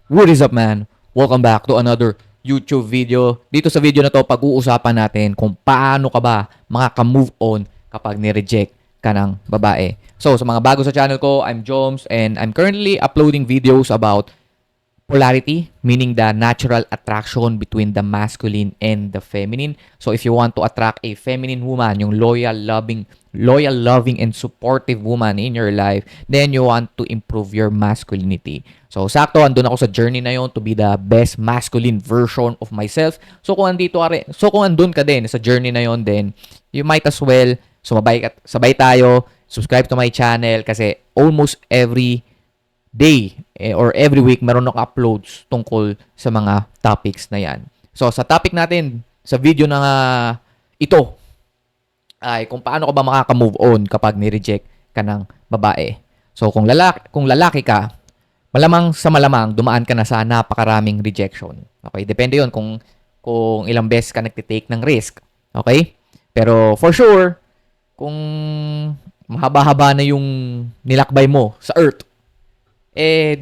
What is up, man? Welcome back to another YouTube video. Dito sa video na to, pag-uusapan natin kung paano ka ba makaka-move on kapag ni-reject ka ng babae. So, sa mga bago sa channel ko, I'm Joms and I'm currently uploading videos about polarity, meaning the natural attraction between the masculine and the feminine. So if you want to attract a feminine woman, yung loyal, loving, and supportive woman in your life, then you want to improve your masculinity. So sakto, andun ako sa journey na yon to be the best masculine version of myself. So kung andun ka din sa journey na yon, then you might as well sabay tayo, subscribe to my channel kasi almost every day or every week meron ako uploads tungkol sa mga topics na yan. So sa topic natin sa video na ito ay kung paano ka ba makaka-move on kapag ni-reject ka ng babae. So kung lalaki ka, malamang dumaan ka na sa napakaraming rejection. Okay, depende 'yon kung ilang beses ka nagte-take ng risk. Okay? Pero for sure, kung mahaba-haba na yung nilakbay mo sa earth,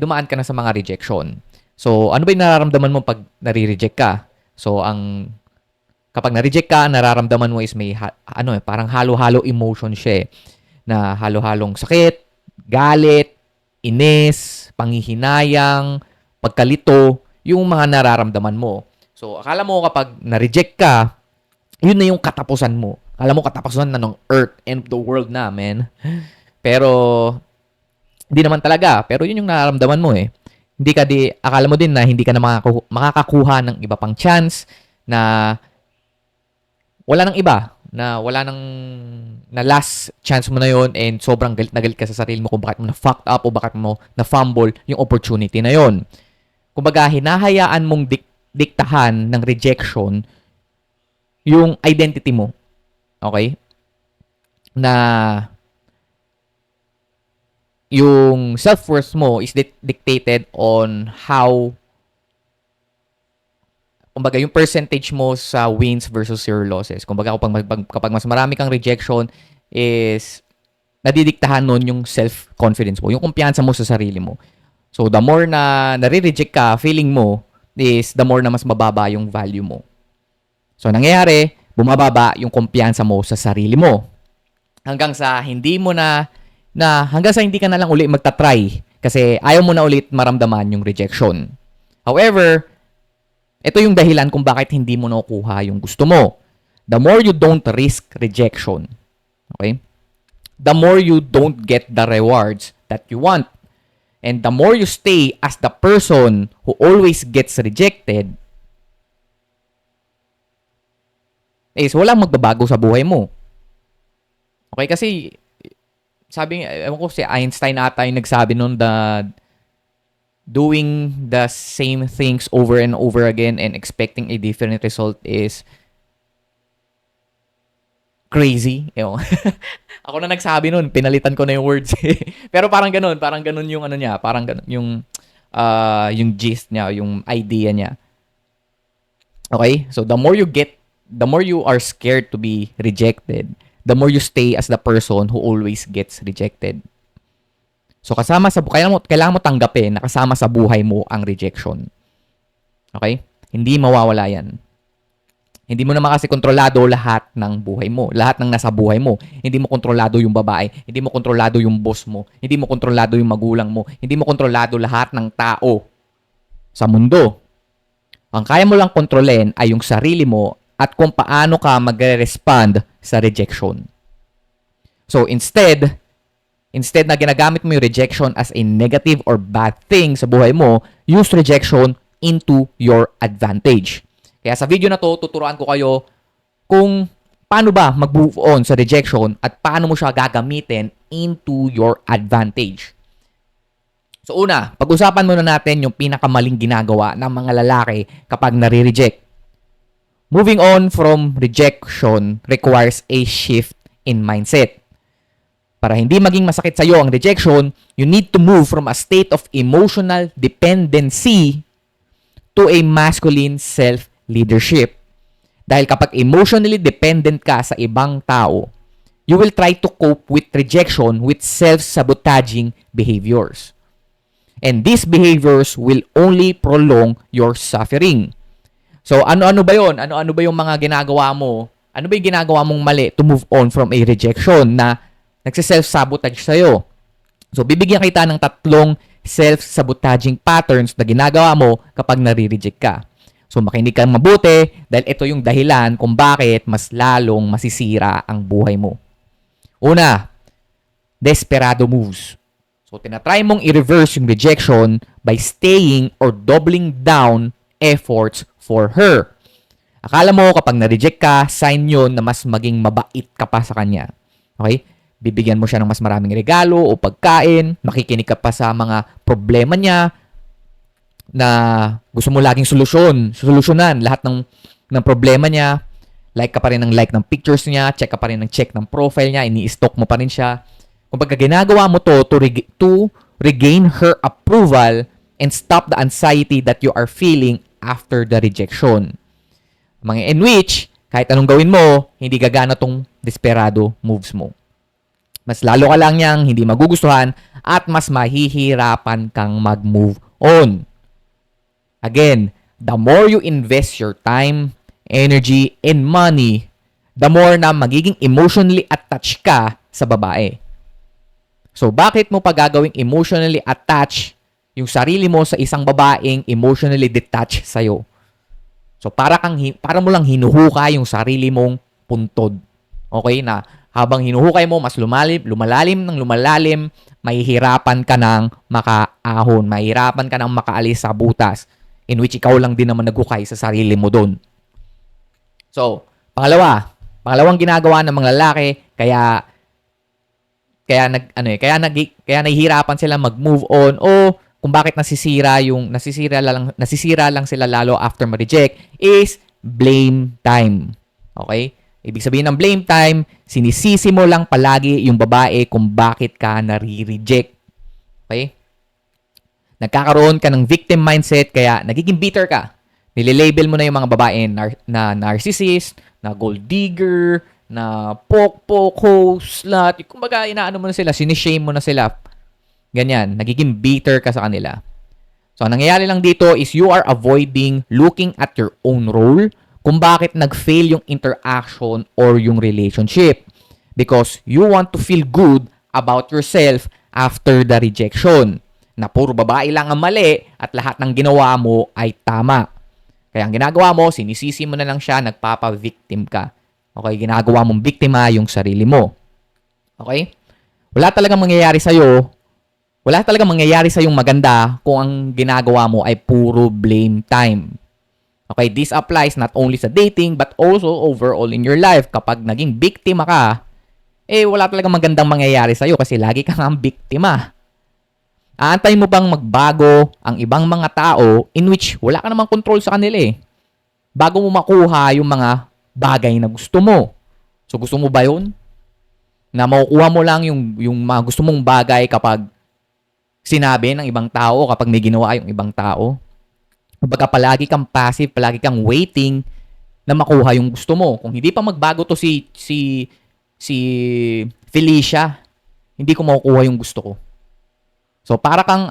dumaan ka na sa mga rejection. So, ano ba yung nararamdaman mo pag nare-reject ka? So, kapag na-reject ka, nararamdaman mo is may parang halo-halo emotion siya na halo-halong sakit, galit, inis, panghihinayang, pagkalito, yung mga nararamdaman mo. So, akala mo kapag na-reject ka, yun na yung katapusan mo. Akala mo katapusan na ng earth and the world na, man. Pero hindi naman talaga, pero yun yung nararamdaman mo eh. Akala mo din na hindi ka na makakakuha ng iba pang chance na wala nang iba, na wala nang na last chance mo na yon and sobrang galit na galit ka sa sarili mo kung bakit mo na fucked up o bakit mo na fumble yung opportunity na yon. Kumbaga, hinahayaan mong diktahan ng rejection yung identity mo. Okay? Na yung self-worth mo is dictated on how, kumbaga, yung percentage mo sa wins versus your losses. Kumbaga, kapag mas marami kang rejection is nadidiktahan nun yung self-confidence mo, yung kumpiyansa mo sa sarili mo. So, the more na nare-reject ka, feeling mo is the more na mas mababa yung value mo. So, nangyayari, bumababa yung kumpiyansa mo sa sarili mo. Hanggang sa hindi ka na lang uli magta-try kasi ayaw mo na ulit maramdaman yung rejection. However, ito yung dahilan kung bakit hindi mo nakukuha yung gusto mo. The more you don't risk rejection, okay? The more you don't get the rewards that you want. And the more you stay as the person who always gets rejected, is walang magbabago sa buhay mo. Okay, kasi ewan ko si Einstein ata yung nagsabi nun that doing the same things over and over again and expecting a different result is crazy. Ako na nagsabi nun, pinalitan ko na yung words. Pero parang ganun yung ano niya, parang ganun yung gist niya, yung idea niya. Okay? So the more you are scared to be rejected, the more you stay as the person who always gets rejected. So kailangan mo tanggapin na kasama sa buhay mo ang rejection. Okay? Hindi mawawala yan. Hindi mo naman kasi kontrolado lahat ng buhay mo, lahat ng nasa buhay mo. Hindi mo kontrolado yung babae, hindi mo kontrolado yung boss mo, hindi mo kontrolado yung magulang mo, hindi mo kontrolado lahat ng tao sa mundo. Ang kaya mo lang kontrolin ay yung sarili mo at kung paano ka magre-respond sa rejection. So instead na ginagamit mo yung rejection as a negative or bad thing sa buhay mo, use rejection into your advantage. Kaya sa video na to, tuturuan ko kayo kung paano ba mag-move on sa rejection at paano mo siya gagamitin into your advantage. So una, pag-usapan muna natin yung pinakamaling ginagawa ng mga lalaki kapag nare-reject. Moving on from rejection requires a shift in mindset. Para hindi maging masakit sa iyo ang rejection, you need to move from a state of emotional dependency to a masculine self-leadership. Dahil kapag emotionally dependent ka sa ibang tao, you will try to cope with rejection with self-sabotaging behaviors. And these behaviors will only prolong your suffering. So, ano-ano ba yon? Ano-ano ba yung mga ginagawa mo? Ano ba yung ginagawa mong mali to move on from a rejection na nagsiself-sabotage sa'yo? So, bibigyan kita ng 3 self-sabotaging patterns na ginagawa mo kapag nare-reject ka. So, makinig kang mabuti dahil ito yung dahilan kung bakit mas lalong masisira ang buhay mo. Una, desperado moves. So, tinatry mong i-reverse yung rejection by staying or doubling down efforts for her. Akala mo kapag na-reject ka, sign yun na mas maging mabait ka pa sa kanya. Okay? Bibigyan mo siya ng mas maraming regalo o pagkain, makikinig ka pa sa mga problema niya na gusto mo laging solusyonan lahat ng problema niya. Like ka pa rin ng like ng pictures niya, check ka pa rin ng check ng profile niya, ini-stalk mo pa rin siya. Kung pagka ginagawa mo to regain her approval and stop the anxiety that you are feeling after the rejection. Mga in which, kahit anong gawin mo, hindi gagana tong desperado moves mo. Mas lalo ka lang niyang hindi magugustuhan at mas mahihirapan kang mag-move on. Again, the more you invest your time, energy, and money, the more na magiging emotionally attached ka sa babae. So, bakit mo pa gagawing emotionally attached yung sarili mo sa isang babaeng emotionally detached sa'yo? So, para mo lang hinuhuka yung sarili mong puntod. Okay? Na habang hinuhukay mo, mas lumalalim, mahihirapan ka ng makaahon. Mahihirapan ka ng makaalis sa butas in which ikaw lang din naman naghukay sa sarili mo doon. So, pangalawang ginagawa ng mga lalaki, kaya nahihirapan sila mag-move on o kung bakit nasisira lang sila lalo after ma-reject is blame time. Okay? Ibig sabihin ng blame time, sinisisi mo lang palagi yung babae kung bakit ka nare-reject. Okay? Nagkakaroon ka ng victim mindset kaya nagiging bitter ka. Nililabel mo na yung mga babae na narcissist, na gold digger, na pok-pok, host, slut. Kumbaga, inaano mo na sila, sinishame mo na sila. Ganyan, nagiging bitter ka sa kanila. So, ang nangyayari lang dito is you are avoiding looking at your own role kung bakit nag-fail yung interaction or yung relationship. Because you want to feel good about yourself after the rejection. Na puro babae lang ang mali at lahat ng ginawa mo ay tama. Kaya ang ginagawa mo, sinisisi mo na lang siya, nagpapa-victim ka. Okay, ginagawa mong biktima yung sarili mo. Okay? Wala talagang mangyayari sa'yong maganda kung ang ginagawa mo ay puro blame time. Okay, this applies not only sa dating but also overall in your life. Kapag naging biktima ka, wala talagang magandang mangyayari sa'yo kasi lagi kang ang biktima. Aantay mo bang magbago ang ibang mga tao in which wala ka namang control sa kanila bago mo makuha yung mga bagay na gusto mo. So gusto mo ba yun? Na makukuha mo lang yung mga gusto mong bagay kapag sinabi ng ibang tao, kapag may ginawa yung ibang tao? Kapag palagi kang passive, palagi kang waiting na makuha yung gusto mo. Kung hindi pa magbago to si Felicia, hindi ko makukuha yung gusto ko. So, para kang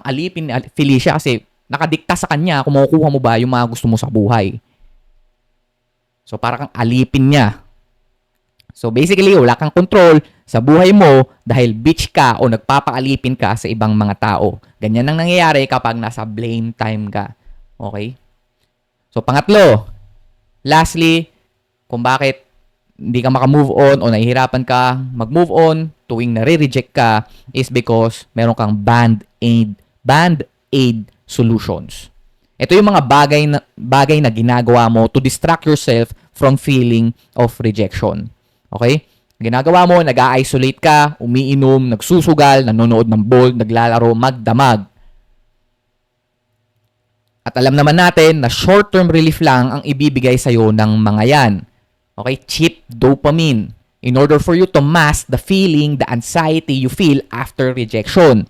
alipin ni Felicia kasi nakadikta sa kanya kung makukuha mo ba yung mga gusto mo sa buhay. So, para kang alipin niya. So, basically, wala kang control sa buhay mo dahil bitch ka o nagpapaalipin ka sa ibang mga tao. Ganyan ang nangyayari kapag nasa blame time ka. Okay? So, pangatlo, lastly, kung bakit hindi ka maka-move on o nahihirapan ka mag-move on tuwing nare-reject ka is because meron kang band-aid solutions. Ito yung mga bagay na ginagawa mo to distract yourself from feeling of rejection. Okay? Ginagawa mo, nag-a-isolate ka, umiinom, nagsusugal, nanonood ng bold, naglalaro, magdamag. At alam naman natin na short-term relief lang ang ibibigay sa'yo ng mga yan. Okay? Cheap dopamine. In order for you to mask the feeling, the anxiety you feel after rejection.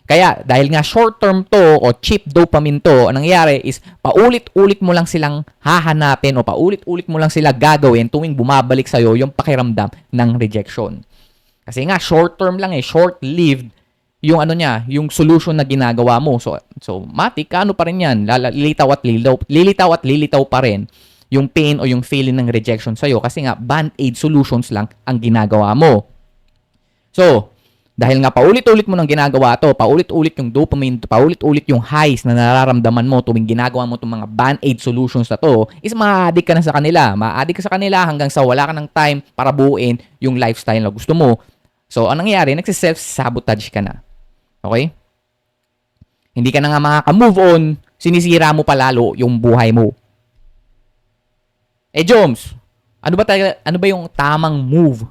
Kaya, dahil nga short-term to o cheap dopamine to, ang nangyayari is paulit-ulit mo lang silang hahanapin o paulit-ulit mo lang sila gagawin tuwing bumabalik sa'yo yung pakiramdam ng rejection. Kasi nga, short-term lang short-lived yung ano niya, yung solution na ginagawa mo. So matik, ano pa rin yan, lilitaw at lilitaw pa rin yung pain o yung feeling ng rejection sa'yo kasi nga band-aid solutions lang ang ginagawa mo. So, dahil nga paulit-ulit mo nang ginagawa to, paulit-ulit yung dopamine, paulit-ulit yung highs na nararamdaman mo tuwing ginagawa mo itong mga band-aid solutions na to, is ma-addict ka na sa kanila. Ma-addict ka sa kanila hanggang sa wala ka ng time para buuin yung lifestyle na gusto mo. So, anong nangyayari? Nagsiself-sabotage ka na. Okay? Hindi ka na nga makaka-move on, sinisira mo pa lalo yung buhay mo. Joms, ano ba yung tamang move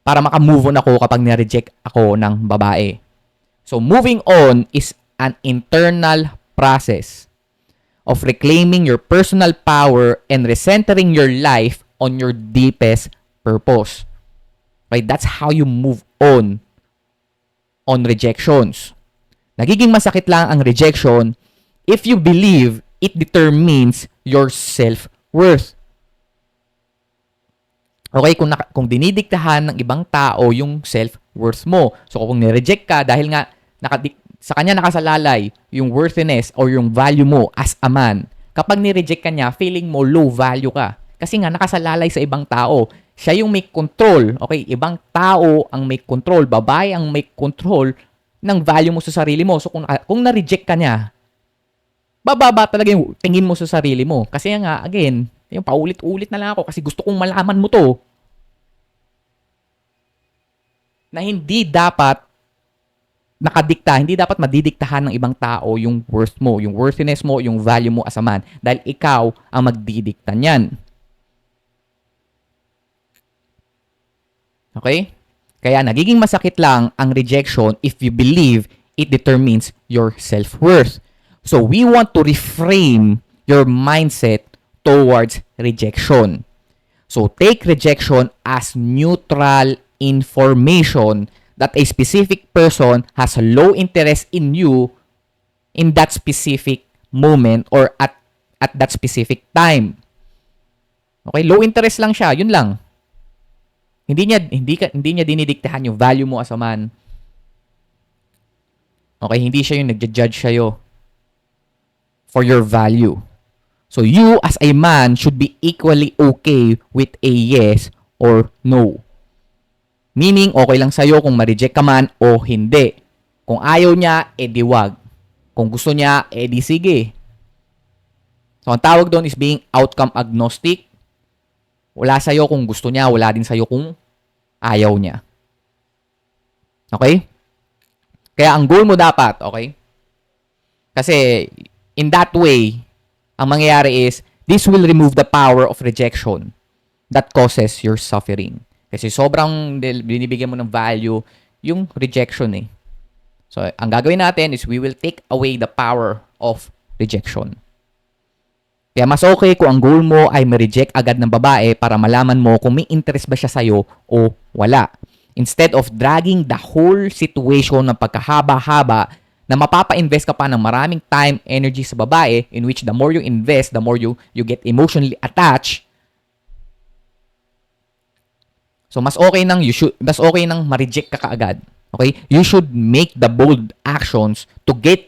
para maka-move on ako kapag ni-reject ako ng babae? So, moving on is an internal process of reclaiming your personal power and recentering your life on your deepest purpose. Right? That's how you move on rejections. Nagiging masakit lang ang rejection if you believe it determines your self-worth. Okay, kung dinidiktahan ng ibang tao yung self-worth mo. So kung ni-reject ka dahil nga sa kanya nakasalalay yung worthiness or yung value mo as a man, kapag ni-reject ka niya, feeling mo low value ka. Kasi nga nakasalalay sa ibang tao. Siya yung may control. Okay, ibang tao ang may control, babae ang may control ng value mo sa sarili mo. So kung na-reject ka niya, bababa talaga yung tingin mo sa sarili mo. Kasi nga, again, yung paulit-ulit na lang ako kasi gusto kong malaman mo to na hindi dapat nakadikta, hindi dapat madidiktahan ng ibang tao yung worth mo, yung worthiness mo, yung value mo as a man. Dahil ikaw ang magdidikta niyan. Okay? Kaya nagiging masakit lang ang rejection if you believe it determines your self-worth. So we want to reframe your mindset towards rejection. So take rejection as neutral information that a specific person has a low interest in you in that specific moment or at that specific time. Okay, low interest lang siya, yun lang. Hindi niya dinidiktahan yung value mo as a man. Okay, hindi siya yung nagja-judge sa'yo for your value. So you as a man should be equally okay with a yes or no. Meaning, okay lang sa'yo kung ma-reject ka man o hindi. Kung ayaw niya, edi wag. Kung gusto niya, edi sige. So ang tawag doon is being outcome agnostic. Wala sa'yo kung gusto niya, wala din sa'yo kung ayaw niya. Okay? Kaya ang goal mo dapat, okay? Kasi in that way, ang mangyayari is, this will remove the power of rejection that causes your suffering. Kasi sobrang binibigyan mo ng value yung rejection eh. So, ang gagawin natin is we will take away the power of rejection. Kaya mas okay kung ang goal mo ay ma-reject agad ng babae para malaman mo kung may interest ba siya sa'yo o wala. Instead of dragging the whole situation ng pagkahaba-haba na mapapa-invest ka pa ng maraming time, energy sa babae in which the more you invest, the more you get emotionally attached. So mas okay nang ma-reject ka kaagad. Okay? You should make the bold actions to get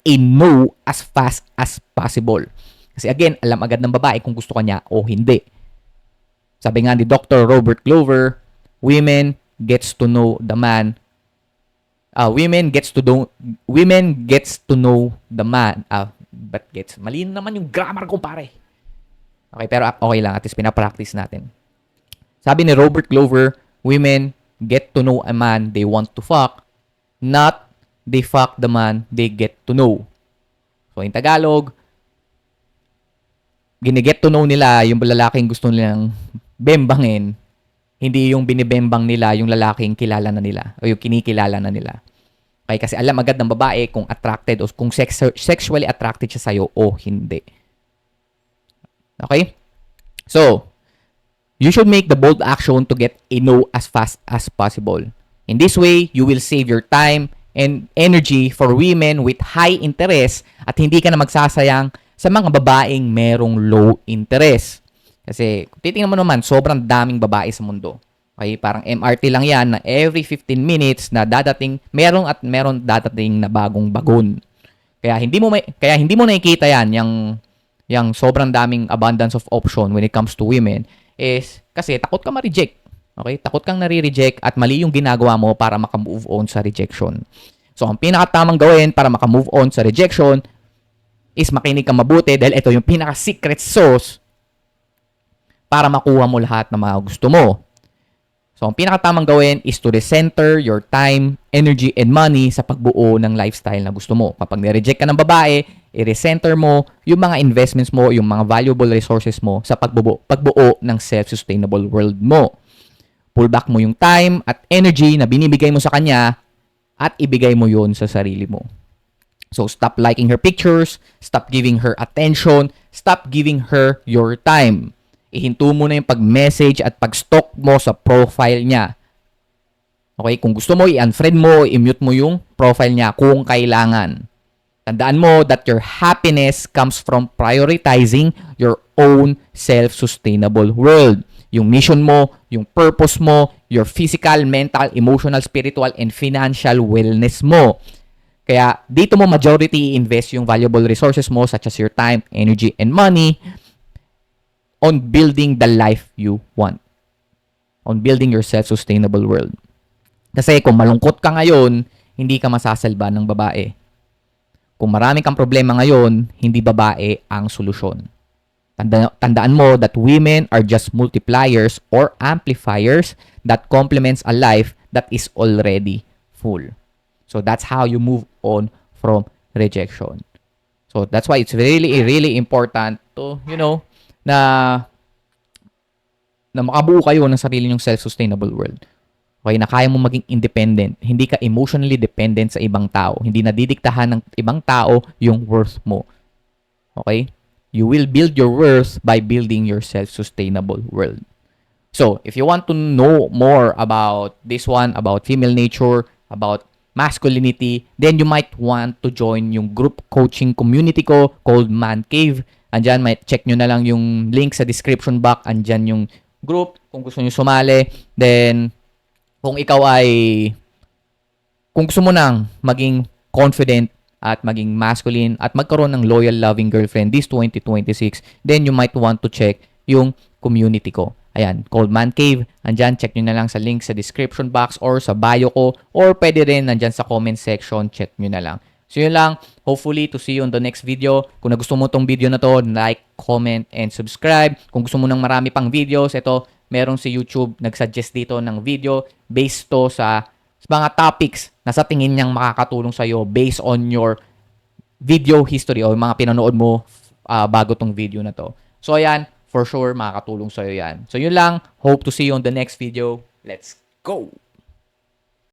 a no as fast as possible. Kasi again, alam agad ng babae kung gusto ka niya o hindi. Sabi nga ni Dr. Robert Glover, women gets to know the man. Women gets to know the man. Mali naman yung grammar ko, pare. Okay, pero okay lang. At least pinapractice natin. Sabi ni Robert Glover, women get to know a man they want to fuck, not they fuck the man they get to know. So, in Tagalog, gine-get to know nila yung lalaking gusto nilang bembangin, hindi yung binibembang nila yung lalaking kilala na nila o yung kinikilala na nila. Okay, kasi alam agad ng babae kung attracted o kung sexually attracted siya sa'yo o hindi. Okay? So, you should make the bold action to get a no as fast as possible. In this way, you will save your time and energy for women with high interest at hindi ka na magsasayang sa mga babaeng merong low interest. Kasi, kung titingnan mo naman, sobrang daming babae sa mundo. Okay, parang MRT lang yan na every 15 minutes na dadating, meron dadating na bagong bagon. Kaya hindi mo nakikita yan, yung sobrang daming abundance of option when it comes to women is kasi takot ka ma-reject. Okay? Takot kang nare-reject at mali yung ginagawa mo para maka-move on sa rejection. So, ang pinakatamang gawin para maka-move on sa rejection is makinig ka mabuti dahil ito yung pinaka-secret sauce para makuha mo lahat ng mga gusto mo. So, ang pinakatamang gawin is to recenter your time, energy, and money sa pagbuo ng lifestyle na gusto mo. Kapag nireject ka ng babae, i-recenter mo yung mga investments mo, yung mga valuable resources mo sa pagbuo ng self-sustainable world mo. Pull back mo yung time at energy na binibigay mo sa kanya at ibigay mo yun sa sarili mo. So, stop liking her pictures, stop giving her attention, stop giving her your time. Ihinto mo na yung pag-message at pag-stalk mo sa profile niya. Okay? Kung gusto mo, i-unfriend mo, i-mute mo yung profile niya kung kailangan. Tandaan mo that your happiness comes from prioritizing your own self-sustainable world. Yung mission mo, yung purpose mo, your physical, mental, emotional, spiritual, and financial wellness mo. Kaya dito mo majority i-invest yung valuable resources mo such as your time, energy, and money on building the life you want. On building your self-sustainable world. Kasi kung malungkot ka ngayon, hindi ka masasalba ng babae. Kung marami kang problema ngayon, hindi babae ang solusyon. Tandaan mo that women are just multipliers or amplifiers that complements a life that is already full. So that's how you move on from rejection. So that's why it's really, really important to, na makabuo kayo ng sarili nyong self-sustainable world. Okay, na kaya mo maging independent. Hindi ka emotionally dependent sa ibang tao. Hindi nadidiktahan ng ibang tao yung worth mo. Okay? You will build your worth by building your self-sustainable world. So, if you want to know more about this one, about female nature, about masculinity, then you might want to join yung group coaching community ko called Man Cave. Andyan, may check nyo na lang yung link sa description box. Andyan yung group kung gusto nyo sumali. Then, kung gusto mo nang maging confident at maging masculine at magkaroon ng loyal, loving girlfriend this 2026, then you might want to check yung community ko. Ayan, called Man Cave. Andyan, check nyo na lang sa link sa description box or sa bio ko or pwede rin nandyan sa comment section, check nyo na lang. So yun lang, hopefully to see you on the next video. Kung nagusto mo tong video na to, like, comment, and subscribe. Kung gusto mo ng marami pang videos, ito, merong si YouTube nag-suggest dito ng video based to sa mga topics na sa tingin niyang makakatulong sa'yo based on your video history o mga pinanood mo bago tong video na to. So ayan, for sure, makakatulong sa'yo yan. So yun lang, hope to see you on the next video. Let's go!